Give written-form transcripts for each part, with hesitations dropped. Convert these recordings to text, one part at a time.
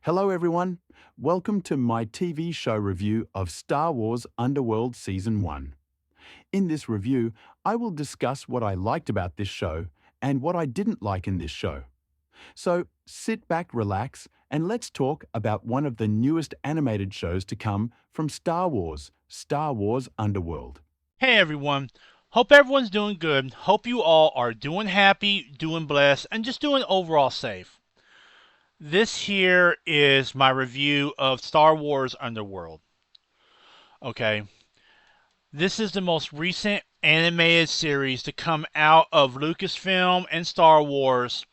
Hello everyone, welcome to my TV show review of Star Wars Underworld Season 1. In this review, I will discuss what I liked about this show and what I didn't like in this show. So sit back, relax, and let's talk about one of the newest animated shows to come from Star Wars Underworld. Hey everyone, hope everyone's doing good. Hope you all are doing happy, doing blessed, and just doing overall safe. This here is my review of Star Wars Underworld. Okay, this is the most recent animated series to come out of Lucasfilm and Star Wars,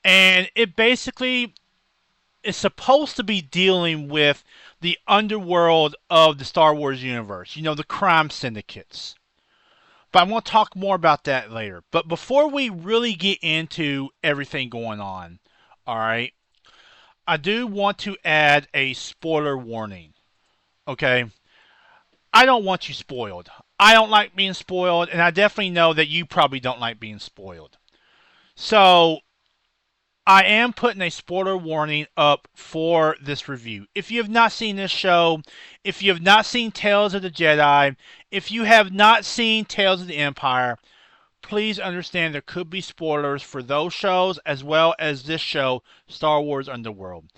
and it basically is supposed to be dealing with the underworld of the Star Wars universe. You know, the crime syndicates. But I'm going to talk more about that later. But before we really get into everything going on, alright, I do want to add a spoiler warning. Okay? I don't want you spoiled. I don't like being spoiled, and I definitely know that you probably don't like being spoiled. So, I am putting a spoiler warning up for this review. If you have not seen this show, if you have not seen Tales of the Jedi, if you have not seen Tales of the Empire, please understand there could be spoilers for those shows as well as this show, Star Wars Underworld.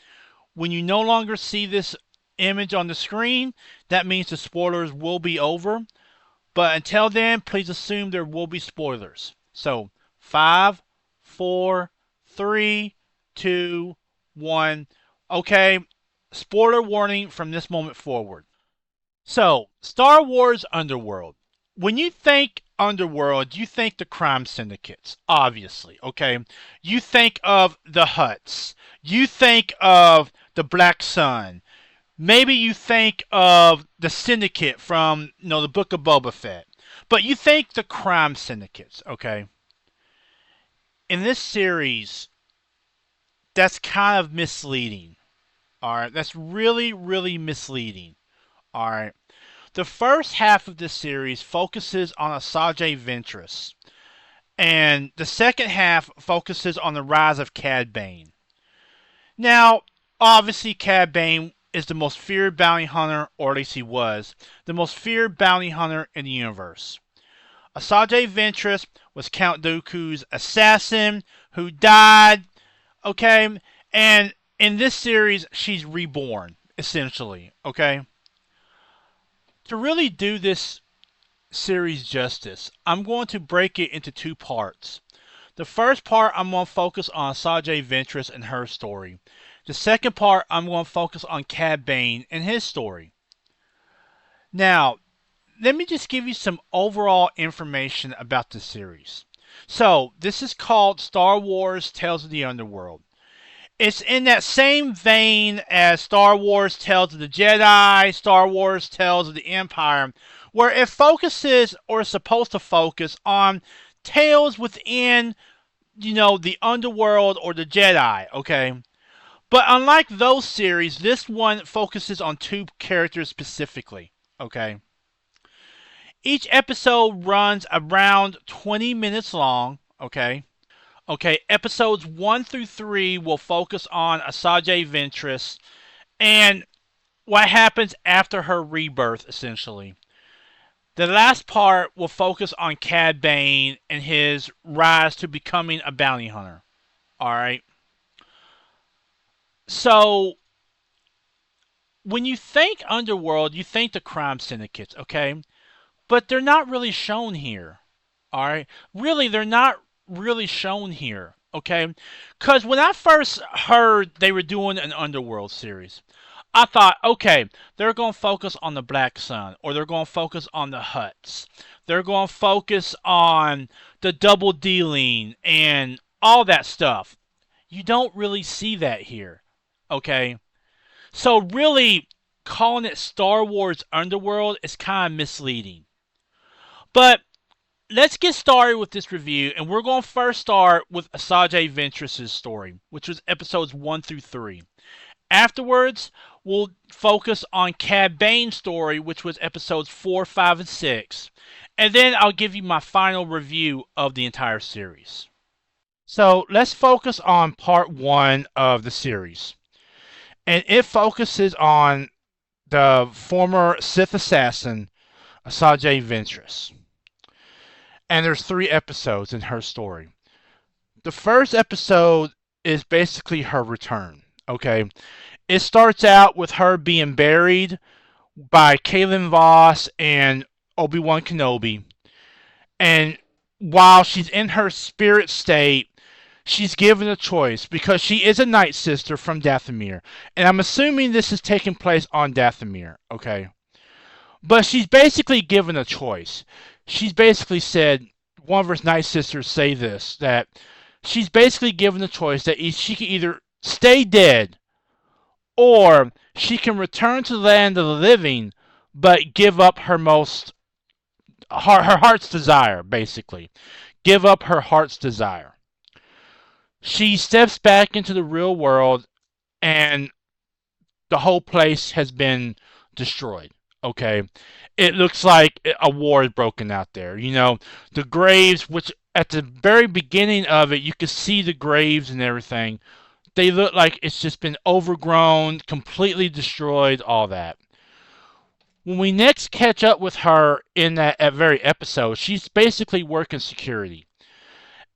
When you no longer see this image on the screen, that means the spoilers will be over. But until then, please assume there will be spoilers. So, 5, 4, 3, 2, 1. Okay, spoiler warning from this moment forward. So, Star Wars Underworld. When you think Underworld, you think the crime syndicates, obviously, okay? You think of the Hutts. You think of the Black Sun. Maybe you think of the syndicate from, the Book of Boba Fett. But you think the crime syndicates, okay? In this series, that's kind of misleading. Alright, that's really, really misleading. Alright. The first half of this series focuses on Asajj Ventress. And the second half focuses on the rise of Cad Bane. Now, obviously Cad Bane is the most feared bounty hunter, or at least he was, the most feared bounty hunter in the universe. Asajj Ventress was Count Dooku's assassin who died, okay? And in this series, she's reborn, essentially, okay? To really do this series justice, I'm going to break it into two parts. The first part, I'm going to focus on Asajj Ventress and her story. The second part, I'm going to focus on Cad Bane and his story. Now, let me just give you some overall information about the series. So, this is called Star Wars Tales of the Underworld. It's in that same vein as Star Wars Tales of the Jedi, Star Wars Tales of the Empire, where it focuses, or is supposed to focus, on tales within, the underworld or the Jedi, okay? But unlike those series, this one focuses on two characters specifically, okay? Each episode runs around 20 minutes long, okay? Okay, episodes 1 through 3 will focus on Asajj Ventress and what happens after her rebirth, essentially. The last part will focus on Cad Bane and his rise to becoming a bounty hunter. Alright? So, when you think Underworld, you think the crime syndicates, okay? But they're not really shown here. Alright? Really, they're not really shown here. Okay? Because when I first heard they were doing an Underworld series, I thought, okay, they're going to focus on the Black Sun, or they're going to focus on the Hutts. They're going to focus on the double dealing and all that stuff. You don't really see that here. Okay? So really, calling it Star Wars Underworld is kind of misleading. But let's get started with this review, and we're going to first start with Asajj Ventress' story, which was episodes 1 through 3. Afterwards, we'll focus on Cad Bane's story, which was episodes 4, 5, and 6. And then I'll give you my final review of the entire series. So let's focus on part 1 of the series. and it focuses on the former Sith assassin Asajj Ventress. And there's 3 episodes in her story. The first episode is basically her return. Okay, it starts out with her being buried by Kalen Voss and Obi-Wan Kenobi, and while she's in her spirit state, she's given a choice because she is a Night Sister from Dathomir, and I'm assuming this is taking place on Dathomir. Okay, but she's basically given a choice. She's basically said, one of her Night Sisters say this, that she's basically given a choice that she can either stay dead or she can return to the land of the living but give up her heart's desire, basically. Give up her heart's desire. She steps back into the real world and the whole place has been destroyed. Okay, it looks like a war is broken out there. You know, the graves, which at the very beginning of it, you could see the graves and everything. They look like it's just been overgrown, completely destroyed, all that. When we next catch up with her in that very episode, she's basically working security.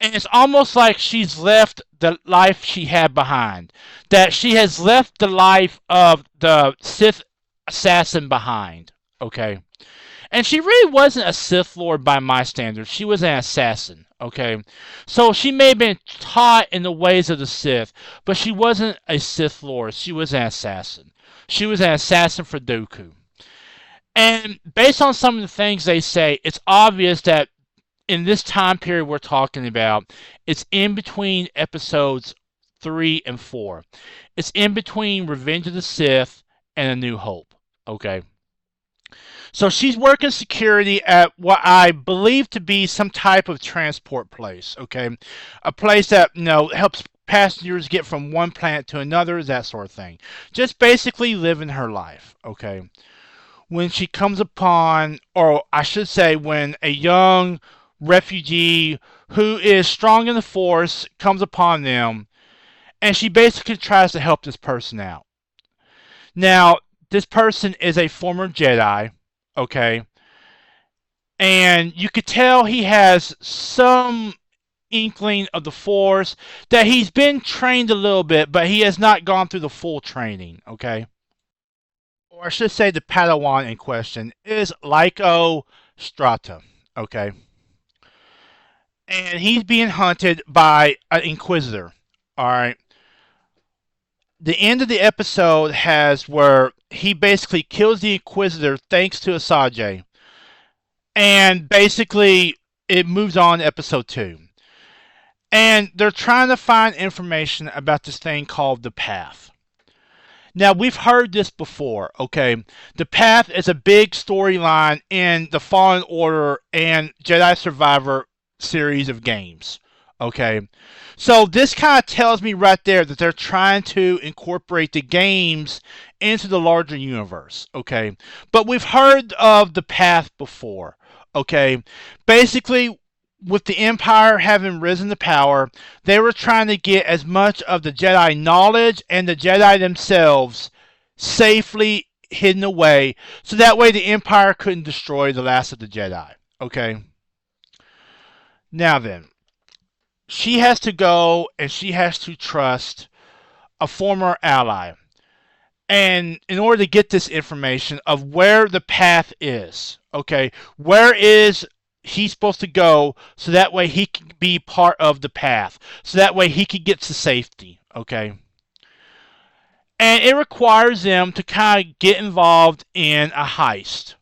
And it's almost like she's left the life she had behind. That she has left the life of the Sith assassin behind. Okay? And she really wasn't a Sith Lord by my standards. She was an assassin. Okay? So she may have been taught in the ways of the Sith, but she wasn't a Sith Lord. She was an assassin. She was an assassin for Dooku. And based on some of the things they say, it's obvious that in this time period we're talking about, it's in between episodes 3 and 4. It's in between Revenge of the Sith and A New Hope. Okay. So she's working security at what I believe to be some type of transport place. Okay. A place that, helps passengers get from one planet to another, that sort of thing. Just basically living her life. Okay. When she comes upon, or I should say, when a young refugee who is strong in the Force comes upon them, and she basically tries to help this person out. Now, this person is a former Jedi, okay? And you could tell he has some inkling of the Force, that he's been trained a little bit, but he has not gone through the full training, okay? Or I should say the Padawan in question is Lyco Strata, okay? And he's being hunted by an Inquisitor, alright? The end of the episode has where he basically kills the Inquisitor thanks to Asajj. And basically, it moves on to episode 2. And they're trying to find information about this thing called the Path. Now, we've heard this before, okay? The Path is a big storyline in the Fallen Order and Jedi Survivor series of games, okay? So this kind of tells me right there that they're trying to incorporate the games into the larger universe, okay? But we've heard of the Path before, okay? Basically, with the Empire having risen to power, they were trying to get as much of the Jedi knowledge and the Jedi themselves safely hidden away, so that way the Empire couldn't destroy the last of the Jedi. Okay? Now then, she has to go and she has to trust a former ally. And in order to get this information of where the path is, okay, where is he's supposed to go, so that way he can be part of the path, so that way he can get to safety, okay? And it requires them to kind of get involved in a heist.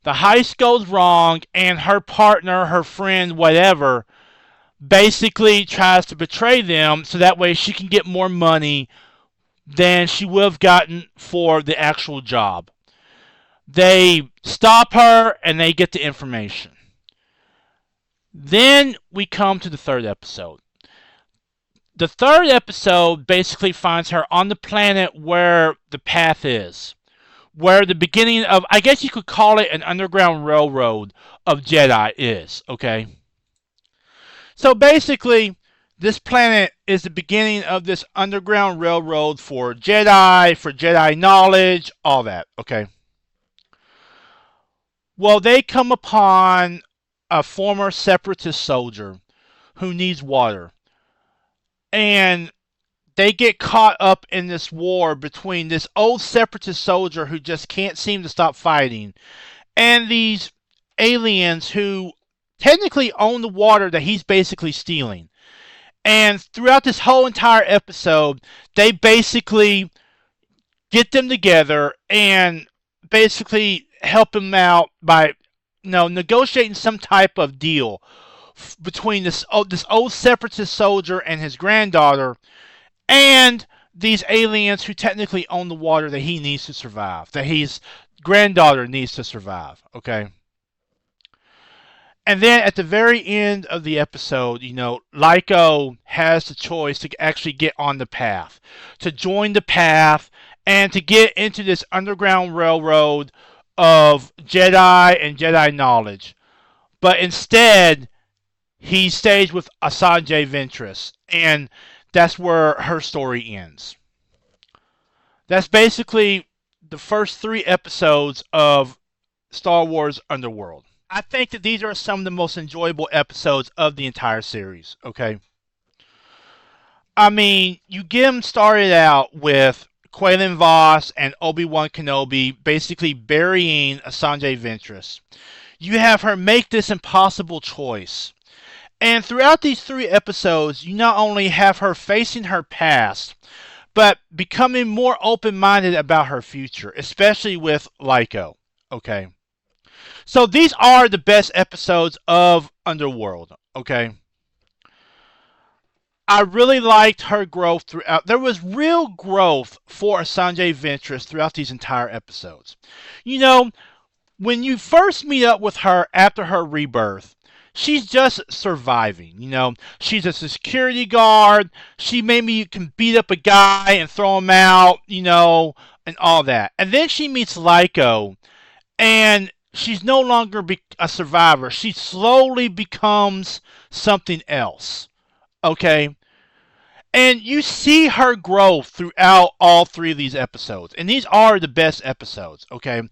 The heist goes wrong, and her partner, her friend, whatever, basically tries to betray them, so that way she can get more money than she would have gotten for the actual job. They stop her, and they get the information. Then we come to the 3rd episode. The 3rd episode basically finds her on the planet where the path is. Where the beginning of, I guess you could call it an underground railroad of Jedi is, okay? So basically, This planet is the beginning of this underground railroad for Jedi knowledge, all that, okay? Well, they come upon a former separatist soldier who needs water. And they get caught up in this war between this old separatist soldier who just can't seem to stop fighting and these aliens who technically own the water that he's basically stealing. And throughout this whole entire episode, they basically get them together and basically help him out by negotiating some type of deal between this old separatist soldier and his granddaughter and these aliens who technically own the water that he needs to survive, that his granddaughter needs to survive. Okay. And then at the very end of the episode, Lyco has the choice to actually get on the path, to join the path, and to get into this underground railroad of Jedi and Jedi knowledge. But instead, he stays with Asajj Ventress, and that's where her story ends. That's basically the first 3 episodes of Star Wars Underworld. I think that these are some of the most enjoyable episodes of the entire series, okay? I mean, you get them started out with Quaylen Voss and Obi-Wan Kenobi basically burying Asajj Ventress. You have her make this impossible choice. And throughout these 3 episodes, you not only have her facing her past, but becoming more open-minded about her future, especially with Lyco. Okay. So these are the best episodes of Underworld. Okay. I really liked her growth throughout. There was real growth for Asajj Ventress throughout these entire episodes. You know, when you first meet up with her after her rebirth, she's just surviving. She's a security guard. She maybe can beat up a guy and throw him out, and all that. And then she meets Lyco, and she's no longer a survivor. She slowly becomes something else. Okay? And you see her growth throughout all 3 of these episodes. And these are the best episodes, okay?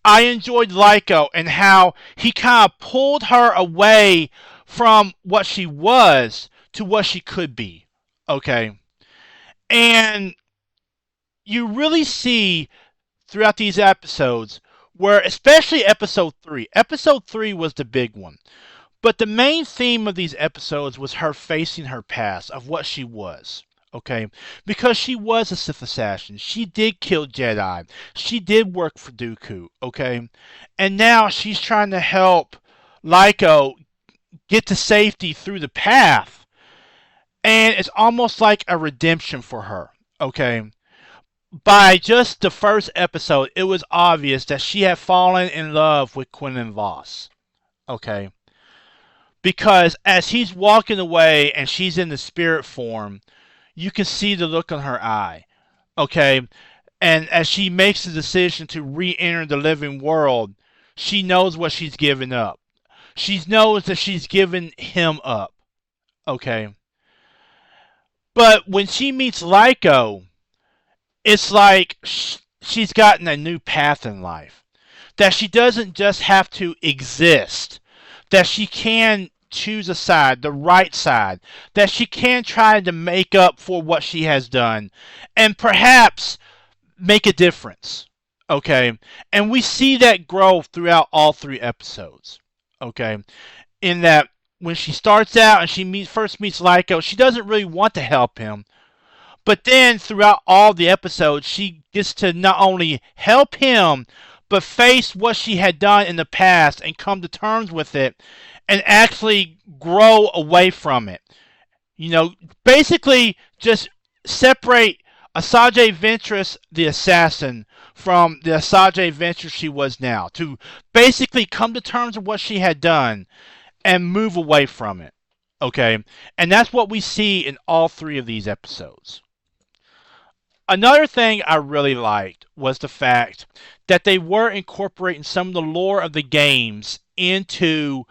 I enjoyed Lyco and how he kind of pulled her away from what she was to what she could be, okay? And you really see throughout these episodes where, especially episode 3 was the big one. But the main theme of these episodes was her facing her past of what she was. Okay? Because she was a Sith assassin. She did kill Jedi. She did work for Dooku. Okay? And now she's trying to help Lyco get to safety through the path. And it's almost like a redemption for her. Okay? By just the first episode, it was obvious that she had fallen in love with Quaylen Voss. Okay? Because as he's walking away and she's in the spirit form, you can see the look on her eye. Okay? And as she makes the decision to re enter the living world, she knows what she's given up. She knows that she's given him up. Okay? But when she meets Lyco, it's like she's gotten a new path in life. That she doesn't just have to exist. That she can choose a side, the right side, that she can try to make up for what she has done and perhaps make a difference. Okay? And we see that growth throughout all 3 episodes. Okay? In that when she starts out and she first meets Lyco, she doesn't really want to help him. But then throughout all the episodes, she gets to not only help him, but face what she had done in the past and come to terms with it and actually grow away from it. Basically just separate Asajj Ventress, the assassin, from the Asajj Ventress she was now. To basically come to terms with what she had done and move away from it. Okay? And that's what we see in all 3 of these episodes. Another thing I really liked was the fact that they were incorporating some of the lore of the games into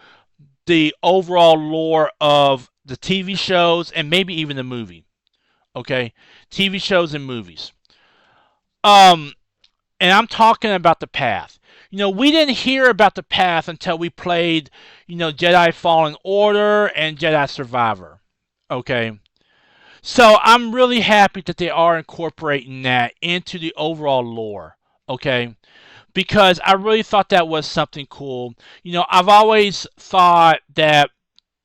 the overall lore of the TV shows, and maybe even the movie. Okay, TV shows and movies. Um, and I'm talking about the path. We didn't hear about the path until we played, Jedi Fallen Order and Jedi Survivor. Okay, so I'm really happy that they are incorporating that into the overall lore. Okay, because I really thought that was something cool. I've always thought that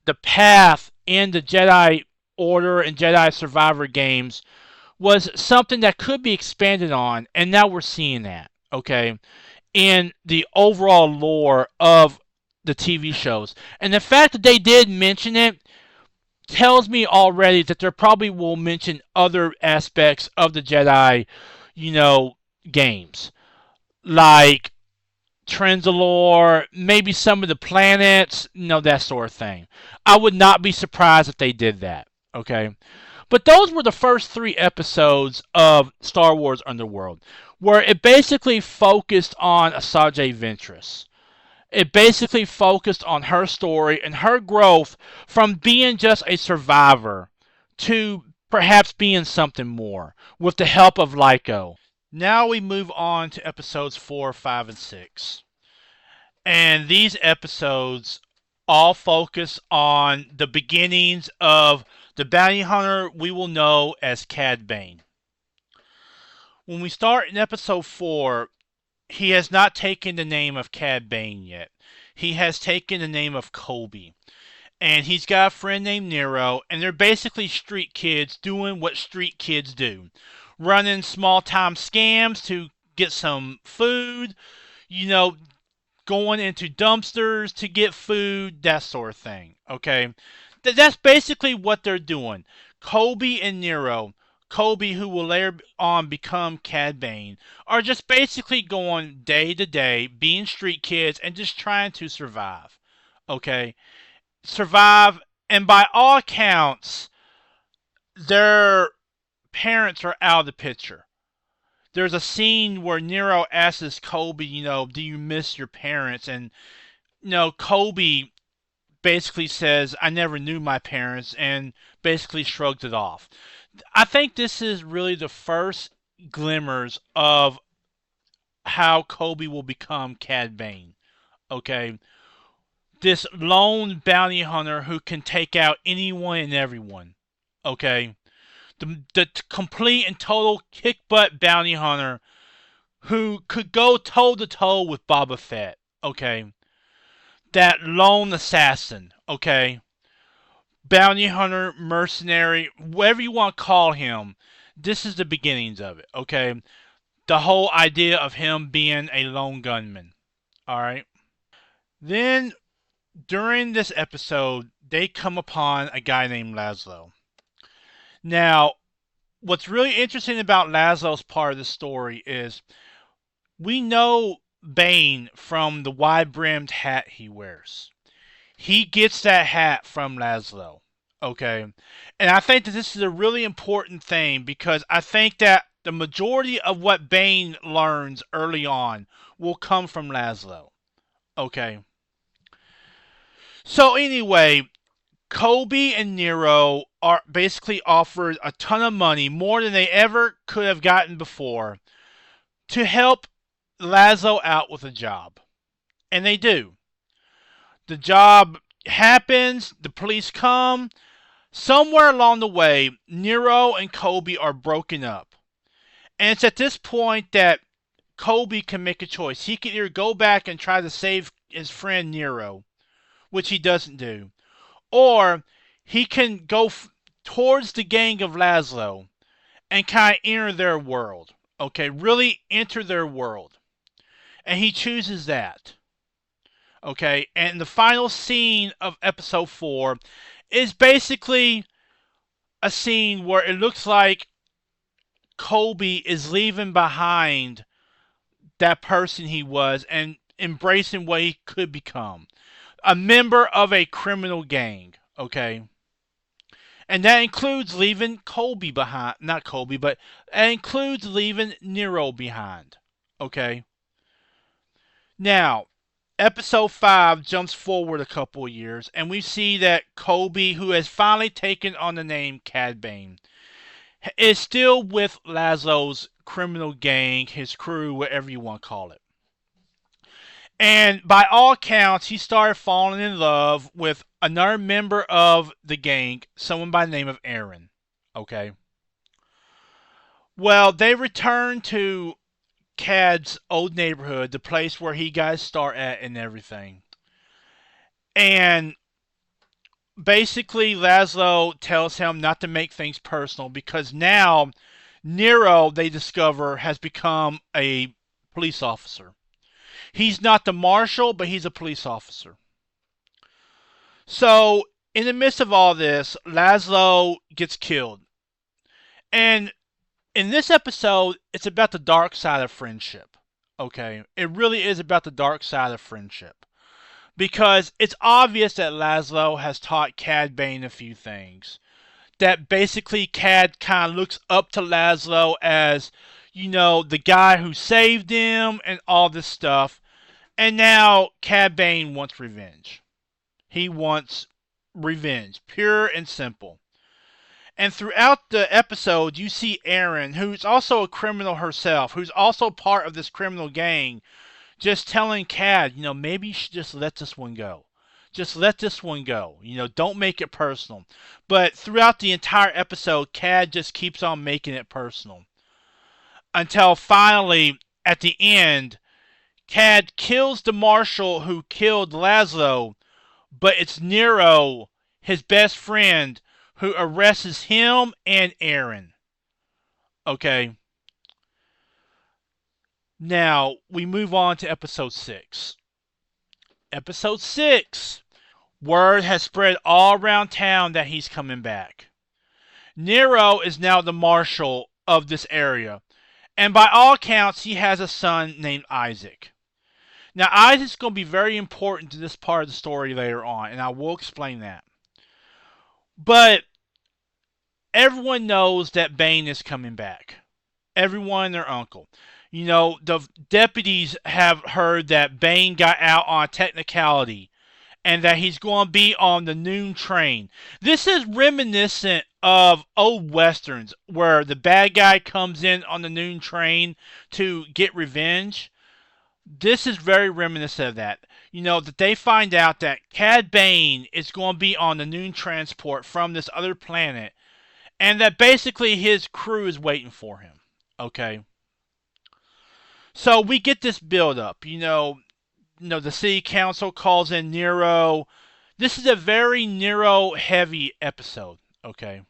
the path in the Jedi Order and Jedi Survivor games was something that could be expanded on, and now we're seeing that. Okay, in the overall lore of the TV shows, and the fact that they did mention it tells me already that they probably will mention other aspects of the Jedi, you know, games like Trenzalore, maybe some of the planets, that sort of thing. I would not be surprised if they did that. Okay, but those were the first 3 episodes of Star Wars Underworld, where it basically focused on Asajj Ventress. It basically focused on her story and her growth from being just a survivor to perhaps being something more with the help of Lyco. Now we move on to episodes 4, 5, and 6. And these episodes all focus on the beginnings of the bounty hunter we will know as Cad Bane. When we start in episode 4, he has not taken the name of Cad Bane yet. He has taken the name of Kobe. And he's got a friend named Nero, and they're basically street kids doing what street kids do. Running small time scams to get some food, you know, going into dumpsters to get food, that sort of thing. Okay? That's basically what they're doing. Kobe and Nero, Kobe, who will later on become Cad Bane, are just basically going day to day, being street kids and just trying to survive. Okay? Survive, and by all accounts, their parents are out of the picture. There's a scene where Nero asks Kobe, do you miss your parents? And, Kobe basically says, I never knew my parents, and basically shrugs it off. I think this is really the first glimmers of how Kobe will become Cad Bane. Okay? This lone bounty hunter who can take out anyone and everyone. Okay? The complete and total kick butt bounty hunter who could go toe to toe with Boba Fett. Okay? That lone assassin. Okay? Bounty hunter, mercenary, whatever you want to call him. This is the beginnings of it. Okay? The whole idea of him being a lone gunman. Alright? Then, during this episode, they come upon a guy named Laszlo. Now, what's really interesting about Laszlo's part of the story is we know Bane from the wide brimmed hat he wears. He gets that hat from Laszlo. Okay? And I think that this is a really important thing because I think that the majority of what Bane learns early on will come from Laszlo. Okay? So, anyway, Kobe and Nero are basically offered a ton of money, more than they ever could have gotten before, to help Laszlo out with a job. And they do. The job happens, the police come. Somewhere along the way, Nero and Kobe are broken up. And it's at this point that Kobe can make a choice. He can either go back and try to save his friend Nero, which he doesn't do, or he can go towards the gang of Laszlo and kind of enter their world. Okay, really enter their world. And he chooses that. Okay, and the final scene of episode 4 is basically a scene where it looks like Kobe is leaving behind that person he was and embracing what he could become. A member of a criminal gang. Okay, and that includes leaving Colby behind. Not Colby, but that includes leaving Nero behind. Okay? Now, Episode 5 jumps forward a couple of years, and we see that Kobe, who has finally taken on the name Cad Bane, is still with Laszlo's criminal gang, his crew, whatever you want to call it. And by all accounts, he started falling in love with another member of the gang, someone by the name of Aaron. Okay. Well, they return to Cad's old neighborhood, the place where he got his start at and everything. And basically, Laszlo tells him not to make things personal because now Nero, they discover, has become a police officer. He's not the marshal, but he's a police officer. So, in the midst of all this, Laszlo gets killed. And in this episode, it's about the dark side of friendship. Okay? It really is about the dark side of friendship. Because it's obvious that Laszlo has taught Cad Bane a few things. That basically Cad kind of looks up to Laszlo as, the guy who saved him and all this stuff. And now Cad Bane wants revenge. He wants revenge, pure and simple. And throughout the episode, you see Erin, who's also a criminal herself, who's also part of this criminal gang, just telling Cad, maybe you should just let this one go. Just let this one go. Don't make it personal. But throughout the entire episode, Cad just keeps on making it personal. Until finally, at the end, Cad kills the marshal who killed Laszlo, but it's Nero, his best friend, who arrests him and Aaron. Okay. Now, we move on to episode 6. Episode 6. Word has spread all around town that he's coming back. Nero is now the marshal of this area, and by all accounts, he has a son named Isaac. Now, Isaac's going to be very important to this part of the story later on, and I will explain that. But everyone knows that Bane is coming back. Everyone and their uncle. The deputies have heard that Bane got out on a technicality and that he's going to be on the noon train. This is reminiscent of old westerns where the bad guy comes in on the noon train to get revenge. This is very reminiscent of that. That they find out that Cad Bane is going to be on the noon transport from this other planet, and that basically his crew is waiting for him. Okay? So we get this build up. The city council calls in Nero. This is a very Nero heavy episode. Okay?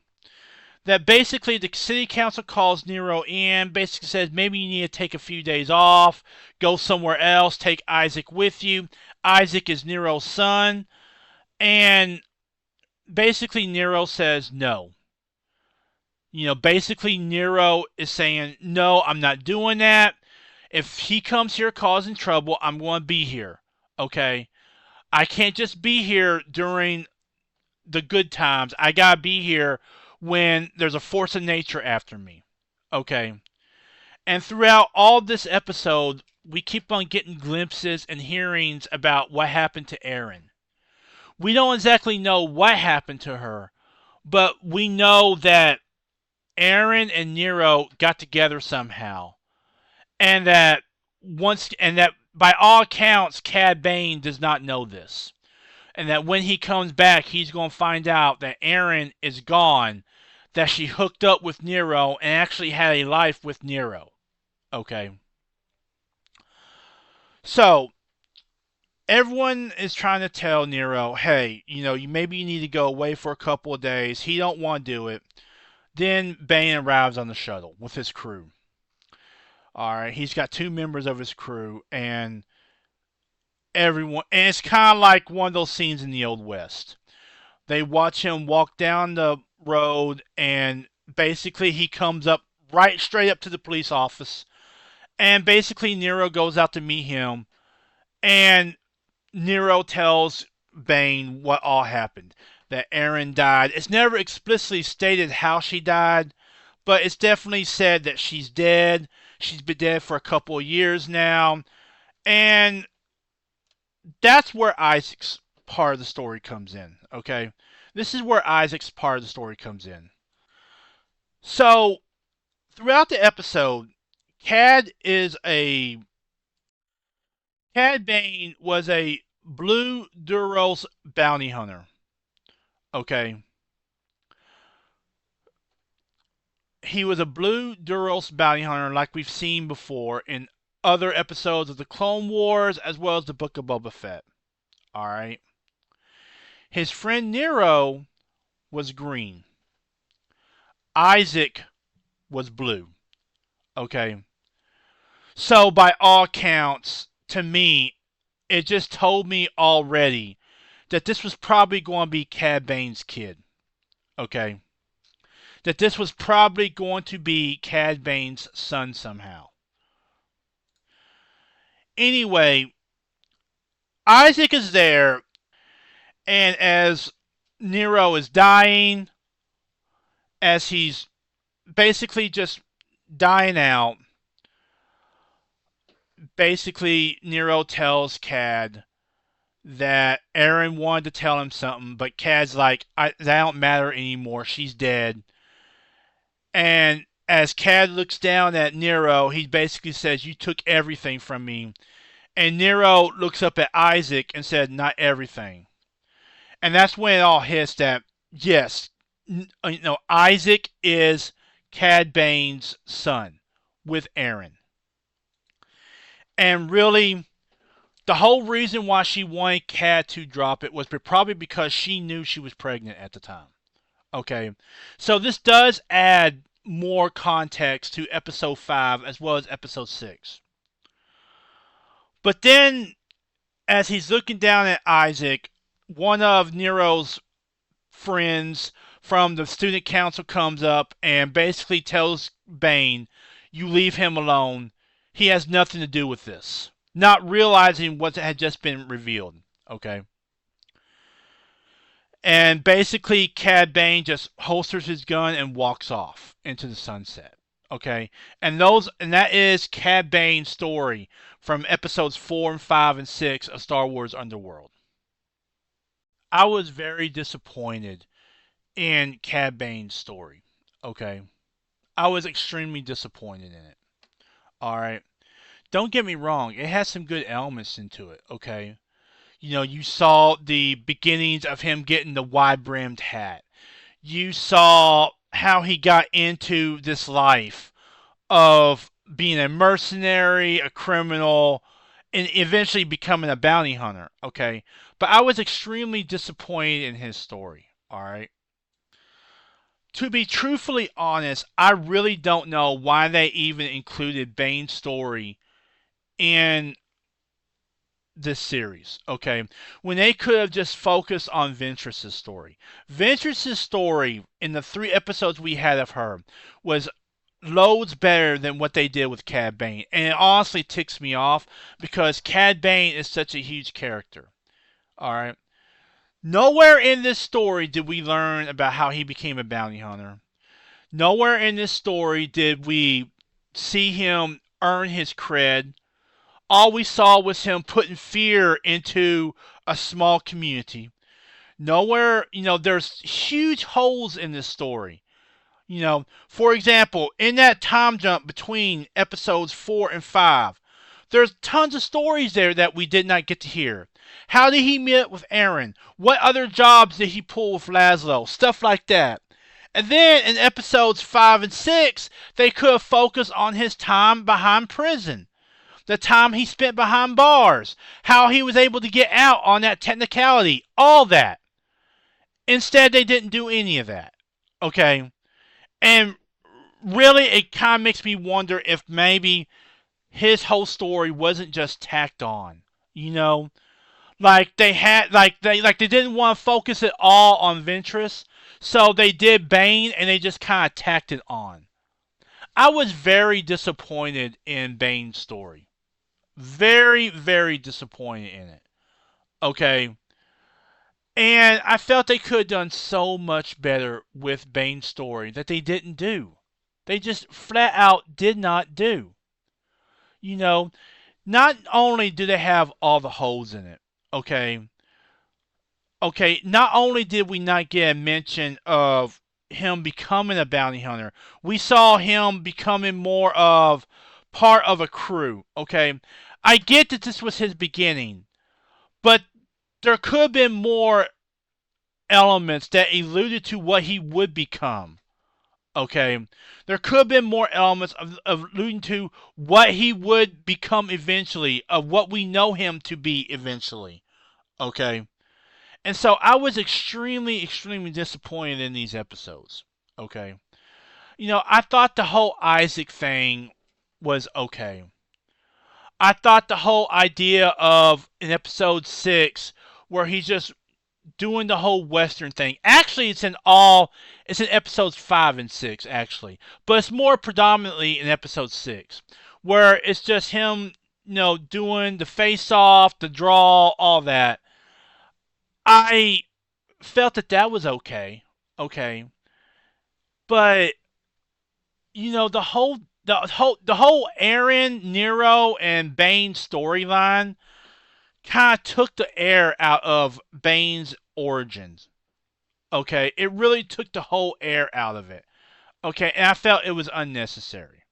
That basically the city council calls Nero in, basically says maybe you need to take a few days off, go somewhere else, take Isaac with you. Isaac is Nero's son, and basically Nero says no. Basically Nero is saying, no, I'm not doing that. If he comes here causing trouble, I'm going to be here. Okay? I can't just be here during the good times. I got to be here when there's a force of nature after me. Okay? And throughout all this episode, we keep on getting glimpses and hearings about what happened to Erin. We don't exactly know what happened to her, but we know that Erin and Nero got together somehow. And that by all accounts, Cad Bane does not know this. And that when he comes back, he's going to find out that Erin is gone, that she hooked up with Nero and actually had a life with Nero. Okay? So, everyone is trying to tell Nero, hey, maybe you need to go away for a couple of days. He don't want to do it. Then Bane arrives on the shuttle with his crew. Alright, he's got 2 members of his crew, and it's kind of like one of those scenes in the Old West. They watch him walk down the road, and basically he comes up right straight up to the police office, and basically Nero goes out to meet him, and Nero tells Bane what all happened. That Erin died. It's never explicitly stated how she died, but it's definitely said that she's dead. She's been dead for a couple of years now. And that's where Isaac's part of the story comes in. Okay, this is where Isaac's part of the story comes in. So throughout the episode, Cad is a Cad Bane was a Blue Duros bounty hunter. Okay, he was a Blue Duros bounty hunter, like we've seen before in other episodes of the Clone Wars, as well as the Book of Boba Fett. All right, his friend Nero was green. Isaac was blue. Okay. So by all counts, to me, it just told me already that this was probably going to be Cad Bane's kid. Okay. That this was probably going to be Cad Bane's son somehow. Anyway, Isaac is there, and as Nero is dying, as he's basically just dying out, basically Nero tells Cad that Aaron wanted to tell him something, but Cad's like, that don't matter anymore. She's dead. And as Cad looks down at Nero, he basically says, "You took everything from me." And Nero looks up at Isaac and said, "Not everything." And that's when it all hits that, yes, Isaac is Cad Bane's son with Aaron. And really, the whole reason why she wanted Cad to drop it was probably because she knew she was pregnant at the time. Okay, so this does add more context to episode 5 as well as episode 6. But then, as he's looking down at Isaac, one of Nero's friends from the student council comes up and basically tells Bane, "You leave him alone. He has nothing to do with this." Not realizing what had just been revealed. Okay. And basically, Cad Bane just holsters his gun and walks off into the sunset. Okay, and that is Cad Bane's story from episodes 4 and 5 and 6 of Star Wars Underworld. I was very disappointed in Cad Bane's story. Okay, I was extremely disappointed in it. All right, don't get me wrong; it has some good elements into it. Okay, you saw the beginnings of him getting the wide brimmed hat. You saw how he got into this life of being a mercenary, a criminal, and eventually becoming a bounty hunter. Okay. But I was extremely disappointed in his story. All right. To be truthfully honest, I really don't know why they even included Bane's story in this series, okay? When they could have just focused on Ventress's story. Ventress's story in the 3 episodes we had of her was loads better than what they did with Cad Bane. And it honestly ticks me off because Cad Bane is such a huge character. Alright? Nowhere in this story did we learn about how he became a bounty hunter. Nowhere in this story did we see him earn his cred. All we saw was him putting fear into a small community. Nowhere, there's huge holes in this story. For example, in that time jump between episodes 4 and 5, there's tons of stories there that we did not get to hear. How did he meet with Aaron? What other jobs did he pull with Laszlo? Stuff like that. And then in episodes 5 and 6, they could have focused on his time behind prison, the time he spent behind bars, how he was able to get out on that technicality, all that. Instead, they didn't do any of that. Okay? And really, it kind of makes me wonder if maybe his whole story wasn't just tacked on. Like they didn't want to focus it all on Ventress, so they did Bane and they just kind of tacked it on. I was very disappointed in Bane's story. Very, very disappointed in it. Okay. And I felt they could have done so much better with Bane's story that they didn't do. They just flat out did not do. Not only do they have all the holes in it, Okay. Okay, not only did we not get a mention of him becoming a bounty hunter, we saw him becoming more of part of a crew. Okay. I get that this was his beginning, but there could have been more elements that alluded to what he would become. Okay. There could have been more elements of alluding to what he would become eventually, of what we know him to be eventually. Okay. And so I was extremely, extremely disappointed in these episodes. Okay. I thought the whole Isaac thing was okay. I thought the whole idea of in episode 6 where he's just doing the whole Western thing. Actually, it's in episodes 5 and 6, actually. But it's more predominantly in episode 6, where it's just him, doing the face off, the draw, all that. I felt that that was okay. Okay. But, the whole Aaron, Nero, and Bane storyline kind of took the air out of Bane's origins. Okay, it really took the whole air out of it. Okay, and I felt it was unnecessary.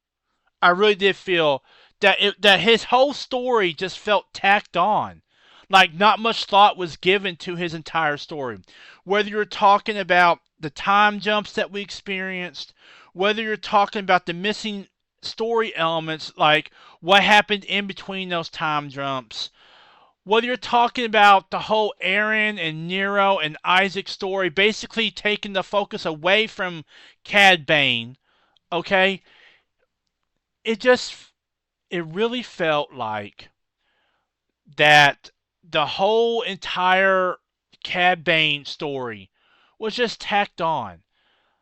I really did feel that his whole story just felt tacked on. Like not much thought was given to his entire story. Whether you're talking about the time jumps that we experienced, whether you're talking about the missing story elements like what happened in between those time jumps, whether you're talking about the whole Aaron and Nero and Isaac story, basically taking the focus away from Cad Bane, okay, it just it really felt like that the whole entire Cad Bane story was just tacked on,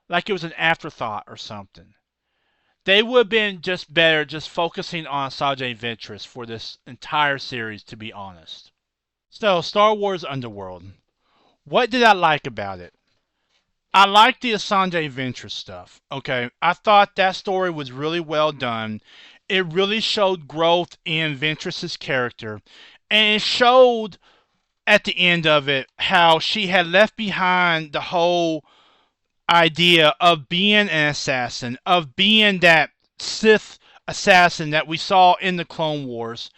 like it was an afterthought or something. They would have been just better just focusing on Sanjay Ventress for this entire series, to be honest. So, Star Wars Underworld. What did I like about it? I liked the Sanjay Ventress stuff. Okay, I thought that story was really well done. It really showed growth in Ventress's character, and it showed at the end of it how she had left behind the whole idea of being an assassin, of being that Sith assassin that we saw in the Clone Wars,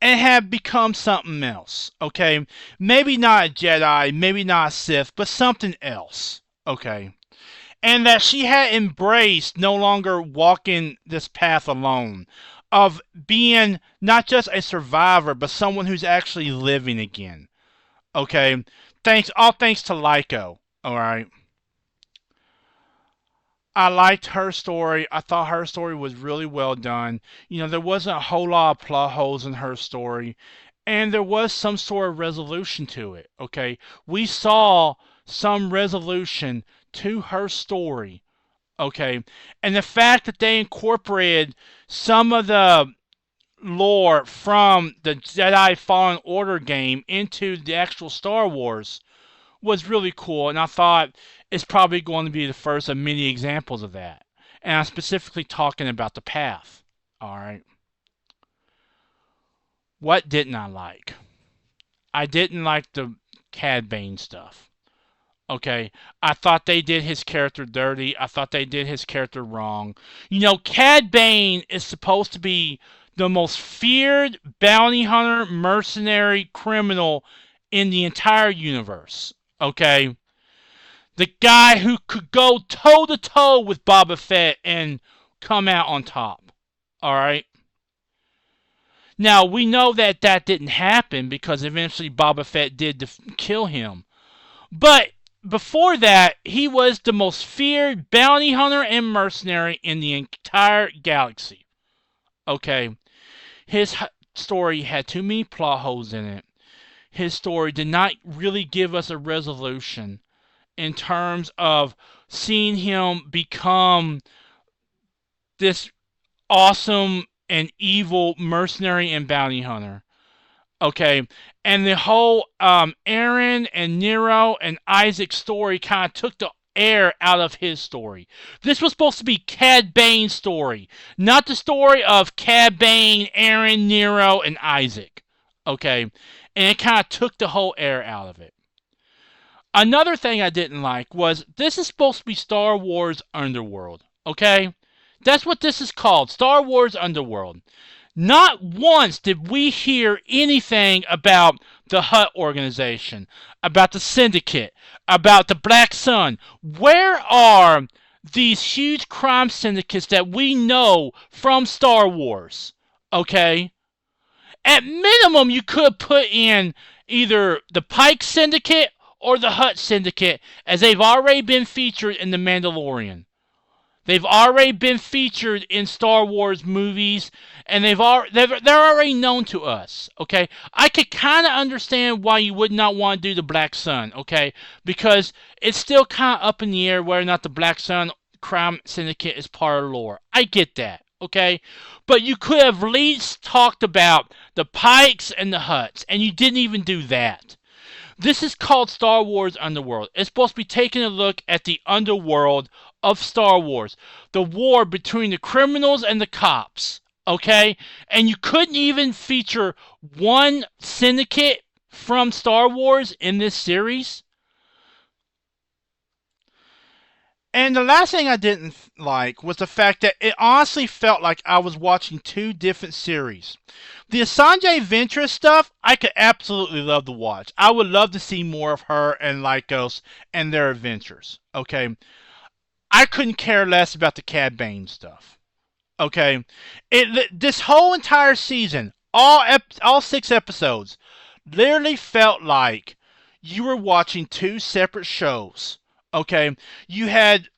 and have become something else. Okay, maybe not a Jedi, maybe not a Sith, but something else. Okay, and that she had embraced no longer walking this path alone, of being not just a survivor, but someone who's actually living again. Okay, all thanks to Lyco. All right. I liked her story. I thought her story was really well done. There wasn't a whole lot of plot holes in her story, and there was some sort of resolution to it. Okay, we saw some resolution to her story. Okay, and the fact that they incorporated some of the lore from the Jedi Fallen Order game into the actual Star Wars was really cool, and I thought it's probably going to be the first of many examples of that. And I'm specifically talking about the path. All right. What didn't I like? I didn't like the Cad Bane stuff. Okay, I thought they did his character dirty. I thought they did his character wrong. Cad Bane is supposed to be the most feared bounty hunter, mercenary, criminal in the entire universe. Okay, the guy who could go toe to toe with Boba Fett and come out on top. All right. Now we know that that didn't happen because eventually Boba Fett did kill him. But before that, he was the most feared bounty hunter and mercenary in the entire galaxy. Okay. His story had too many plot holes in it. His story did not really give us a resolution in terms of seeing him become this awesome and evil mercenary and bounty hunter. Okay, and the whole Aaron and Nero and Isaac story kind of took the air out of his story. This was supposed to be Cad Bane's story, not the story of Cad Bane, Aaron, Nero, and Isaac. Okay, and it kind of took the whole air out of it. Another thing I didn't like was this is supposed to be Star Wars Underworld, okay? That's what this is called, Star Wars Underworld. Not once did we hear anything about the Hutt organization, about the Syndicate, about the Black Sun. Where are these huge crime syndicates that we know from Star Wars? Okay? At minimum, you could put in either the Pike Syndicate or the Hutt Syndicate, as they've already been featured in The Mandalorian. They've already been featured in Star Wars movies, and they're already known to us. Okay, I could kind of understand why you would not want to do the Black Sun. Okay, because it's still kind of up in the air whether or not the Black Sun crime syndicate is part of the lore. I get that. Okay, but you could have at least talked about the Pikes and the Hutts, and you didn't even do that. This is called Star Wars Underworld. It's supposed to be taking a look at the underworld of Star Wars. The war between the criminals and the cops. Okay? And you couldn't even feature one syndicate from Star Wars in this series. And the last thing I didn't like was the fact that it honestly felt like I was watching two different series. The Asajj Ventress stuff, I could absolutely love to watch. I would love to see more of her and Lycos and their adventures. Okay, I couldn't care less about the Cad Bane stuff. Okay, this whole entire season, all 6 episodes, literally felt like you were watching two separate shows. Okay, you had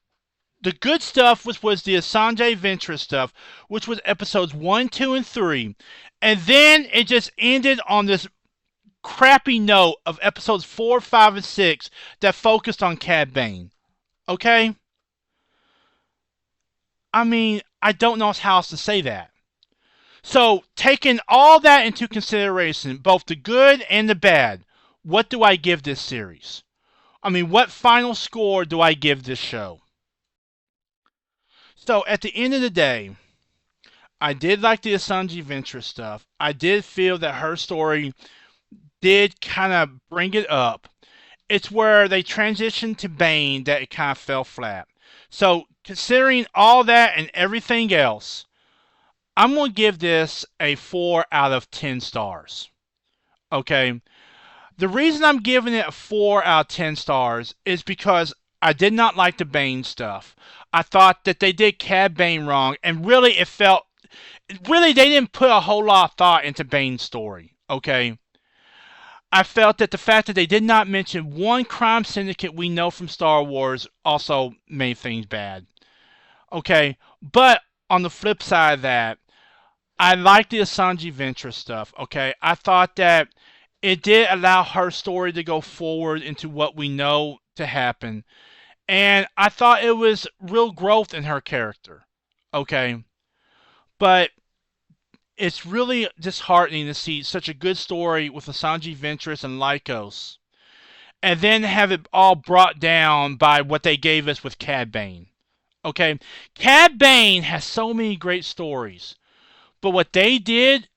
the good stuff, which was the Asajj Ventress stuff, which was episodes 1, 2, and 3. And then it just ended on this crappy note of episodes 4, 5, and 6 that focused on Cad Bane. Okay? I mean, I don't know how else to say that. So, taking all that into consideration, both the good and the bad, what do I give this series? I mean, what final score do I give this show? So, at the end of the day, I did like the Asajj Ventress stuff. I did feel that her story did kind of bring it up. It's where they transitioned to Bane that it kind of fell flat. So, considering all that and everything else, I'm going to give this a 4 out of 10 stars. Okay? The reason I'm giving it a 4 out of 10 stars is because I did not like the Bane stuff. I thought that they did Cad Bane wrong, and really they didn't put a whole lot of thought into Bane's story. Okay? I felt that the fact that they did not mention one crime syndicate we know from Star Wars also made things bad. Okay? But on the flip side of that, I like the Asajj Ventress stuff. Okay? I thought that it did allow her story to go forward into what we know to happen. And I thought it was real growth in her character. Okay? But it's really disheartening to see such a good story with Asajj Ventress and Lycos, and then have it all brought down by what they gave us with Cad Bane. Okay? Cad Bane has so many great stories, but what they did,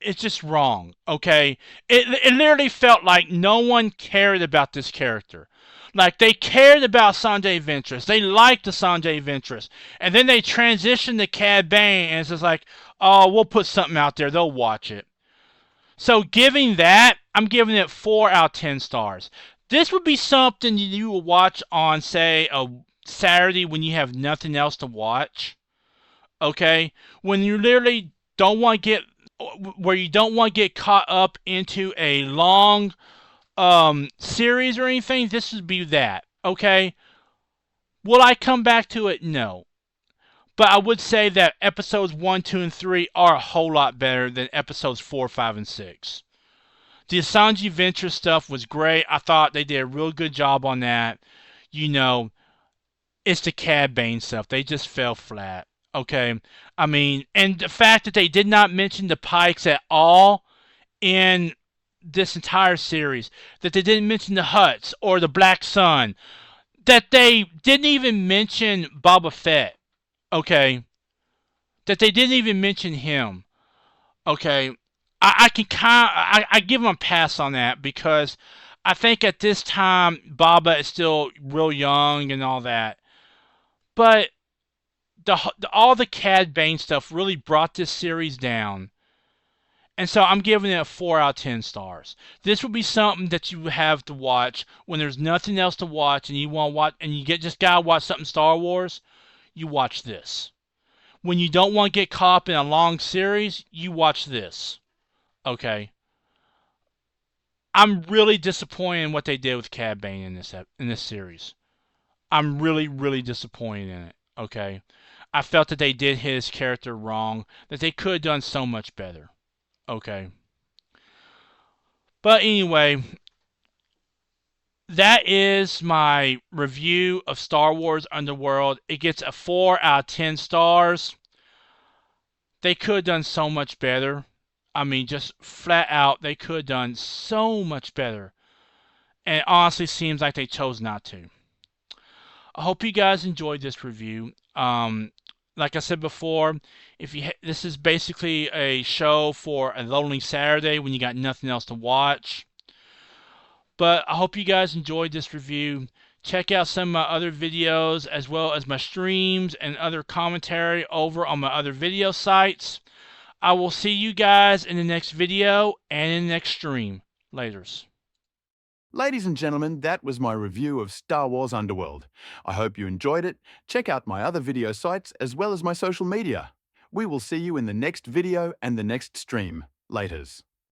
it's just wrong. Okay? It literally felt like no one cared about this character. Like, they cared about Asajj Ventress. They liked Asajj Ventress. And then they transitioned to Cad Bane, and it's just like, oh, we'll put something out there. They'll watch it. So, giving that, I'm giving it 4 out of 10 stars. This would be something you would watch on, say, a Saturday when you have nothing else to watch. Okay? When you literally don't want to get, where you don't want to get caught up into a long series or anything, this would be that. Okay? Will I come back to it? No. But I would say that episodes 1, 2, and 3 are a whole lot better than episodes 4, 5, and 6. The Asajj Ventress stuff was great. I thought they did a real good job on that. You know, it's the Cad Bane stuff. They just fell flat. Okay? I mean, and the fact that they did not mention the Pikes at all in this entire series, that they didn't mention the Hutts or the Black Sun, that they didn't even mention Boba Fett. Okay? That they didn't even mention him. Okay? I can I give them a pass on that because I think at this time Baba is still real young and all that. But all the Cad Bane stuff really brought this series down. And so I'm giving it a 4 out of 10 stars. This would be something that you have to watch when there's nothing else to watch and you want to watch and you just gotta watch something Star Wars, you watch this. When you don't want to get caught up in a long series, you watch this. Okay? I'm really disappointed in what they did with Cad Bane in this series. I'm really, really disappointed in it. Okay? I felt that they did his character wrong, that they could have done so much better. Okay? But anyway, that is my review of Star Wars Underworld. It gets a 4 out of 10 stars. They could have done so much better. I mean, just flat out, they could have done so much better. And it honestly seems like they chose not to. I hope you guys enjoyed this review. Like I said before, this is basically a show for a lonely Saturday when you got nothing else to watch. But I hope you guys enjoyed this review. Check out some of my other videos as well as my streams and other commentary over on my other video sites. I will see you guys in the next video and in the next stream. Laters. Ladies and gentlemen, that was my review of Star Wars Underworld. I hope you enjoyed it. Check out my other video sites as well as my social media. We will see you in the next video and the next stream. Laters.